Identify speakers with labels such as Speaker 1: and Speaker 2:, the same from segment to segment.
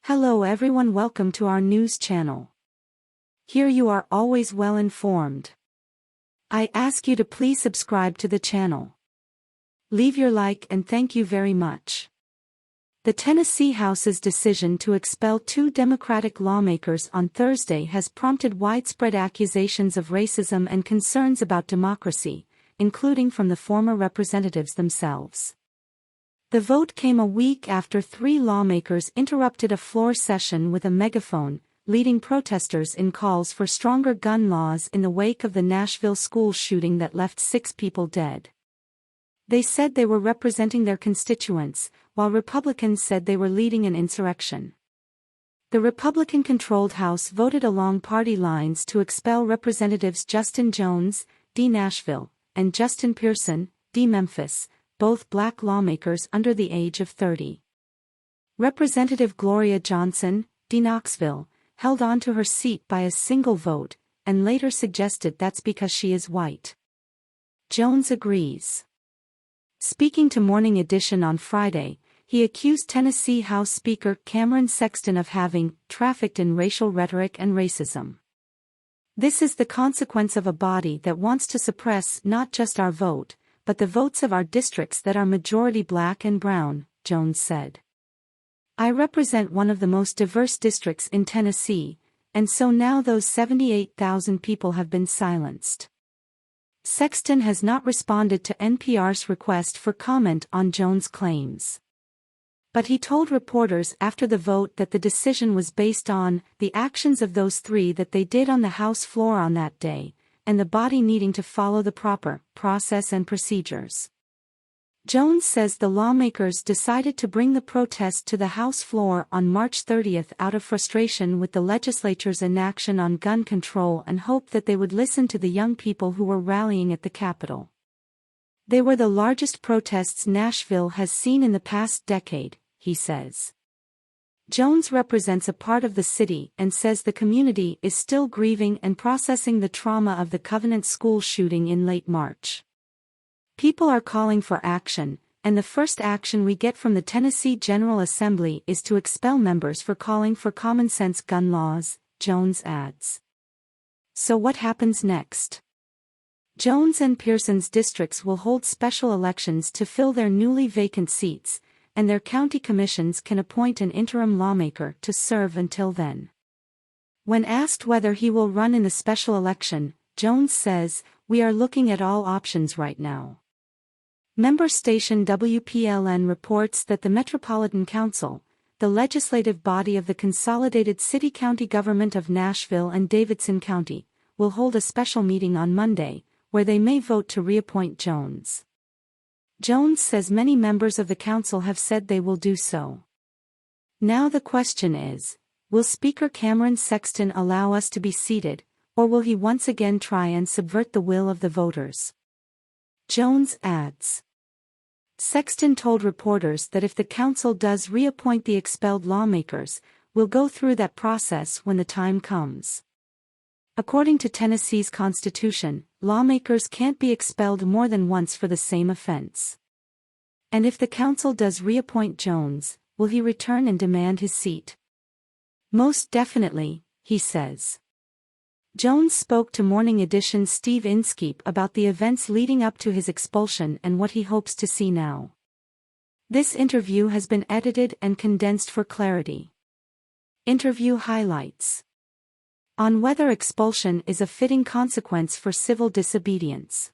Speaker 1: Hello everyone, welcome to our news channel. Here you are always well informed. I ask you to please subscribe to the channel. Leave your like and thank you very much. The Tennessee House's decision to expel two Democratic lawmakers on Thursday has prompted widespread accusations of racism and concerns about democracy, including from the former representatives themselves. The vote came a week after three lawmakers interrupted a floor session with a megaphone, leading protesters in calls for stronger gun laws in the wake of the Nashville school shooting that left 6 people dead. They said they were representing their constituents, while Republicans said they were leading an insurrection. The Republican-controlled House voted along party lines to expel Representatives Justin Jones, D. Nashville, and Justin Pearson, D. Memphis, both black lawmakers under the age of 30. Representative Gloria Johnson, D. Knoxville, held on to her seat by a single vote, and later suggested that's because she is white. Jones agrees. Speaking to Morning Edition on Friday, he accused Tennessee House Speaker Cameron Sexton of having trafficked in racial rhetoric and racism. This is the consequence of a body that wants to suppress not just our vote, but the votes of our districts that are majority black and brown, Jones said. I represent one of the most diverse districts in Tennessee, and so now those 78,000 people have been silenced. Sexton has not responded to NPR's request for comment on Jones' claims. But he told reporters after the vote that the decision was based on the actions of those three that they did on the House floor on that day, and the body needing to follow the proper process and procedures. Jones says the lawmakers decided to bring the protest to the House floor on March 30 out of frustration with the legislature's inaction on gun control and hoped that they would listen to the young people who were rallying at the Capitol. They were the largest protests Nashville has seen in the past decade, he says. Jones represents a part of the city and says the community is still grieving and processing the trauma of the Covenant school shooting in late March. People are calling for action, and the first action we get from the Tennessee General Assembly is to expel members for calling for common-sense gun laws, Jones adds. So what happens next? Jones and Pearson's districts will hold special elections to fill their newly vacant seats, and their county commissions can appoint an interim lawmaker to serve until then. When asked whether he will run in the special election, Jones says, "We are looking at all options right now." Member station WPLN reports that the Metropolitan Council, the legislative body of the consolidated city-county government of Nashville and Davidson County, will hold a special meeting on Monday, where they may vote to reappoint Jones. Jones says many members of the council have said they will do so. Now the question is, will Speaker Cameron Sexton allow us to be seated, or will he once again try and subvert the will of the voters? Jones adds. Sexton told reporters that if the council does reappoint the expelled lawmakers, we'll go through that process when the time comes. According to Tennessee's constitution, lawmakers can't be expelled more than once for the same offense. And if the council does reappoint Jones, will he return and demand his seat? Most definitely, he says. Jones spoke to Morning Edition's Steve Inskeep about the events leading up to his expulsion and what he hopes to see now. This interview has been edited and condensed for clarity. Interview highlights. On whether expulsion is a fitting consequence for civil disobedience.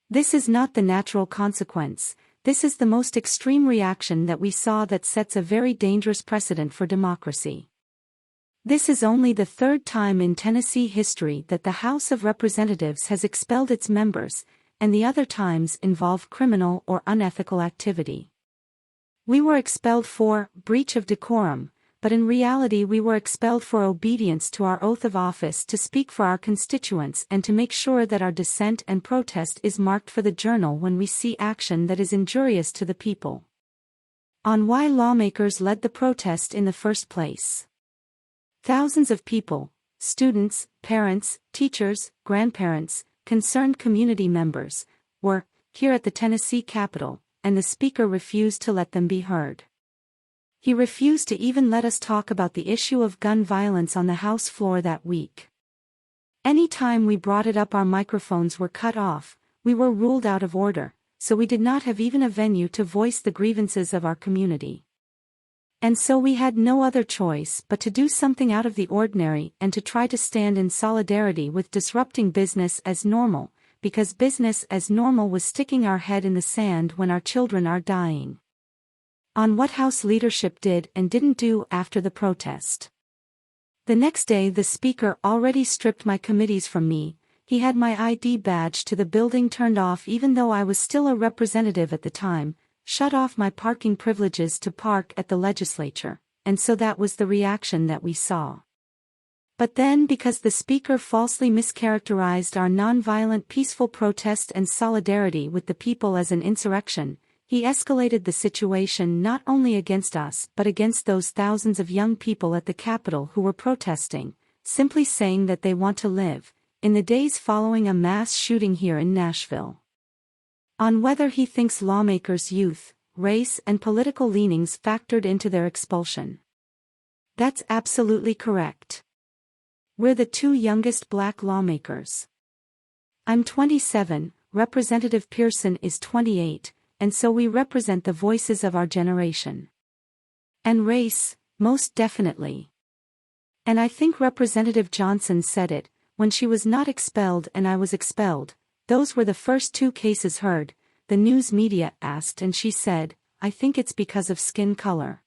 Speaker 1: This is not the natural consequence, this is the most extreme reaction that we saw that sets a very dangerous precedent for democracy. This is only the third time in Tennessee history that the House of Representatives has expelled its members, and the other times involve criminal or unethical activity. We were expelled for breach of decorum, but in reality we were expelled for obedience to our oath of office to speak for our constituents and to make sure that our dissent and protest is marked for the journal when we see action that is injurious to the people. On why lawmakers led the protest in the first place. Thousands of people, students, parents, teachers, grandparents, concerned community members, were here at the Tennessee Capitol, and the Speaker refused to let them be heard. He refused to even let us talk about the issue of gun violence on the House floor that week. Any time we brought it up, our microphones were cut off, we were ruled out of order, so we did not have even a venue to voice the grievances of our community. And so we had no other choice but to do something out of the ordinary and to try to stand in solidarity with disrupting business as normal, because business as normal was sticking our head in the sand when our children are dying. On what House leadership did and didn't do after the protest. The next day the Speaker already stripped my committees from me. He had my ID badge to the building turned off even though I was still a representative at the time, shut off my parking privileges to park at the legislature, and so that was the reaction that we saw. But then, because the Speaker falsely mischaracterized our nonviolent peaceful protest and solidarity with the people as an insurrection, he escalated the situation not only against us but against those thousands of young people at the Capitol who were protesting, simply saying that they want to live, in the days following a mass shooting here in Nashville. On whether he thinks lawmakers' youth, race and political leanings factored into their expulsion. That's absolutely correct. We're the two youngest black lawmakers. I'm 27, Representative Pearson is 28, and so we represent the voices of our generation. And race, most definitely. And I think Representative Johnson said it, when she was not expelled and I was expelled. Those were the first two cases heard, the news media asked, and she said, I think it's because of skin color.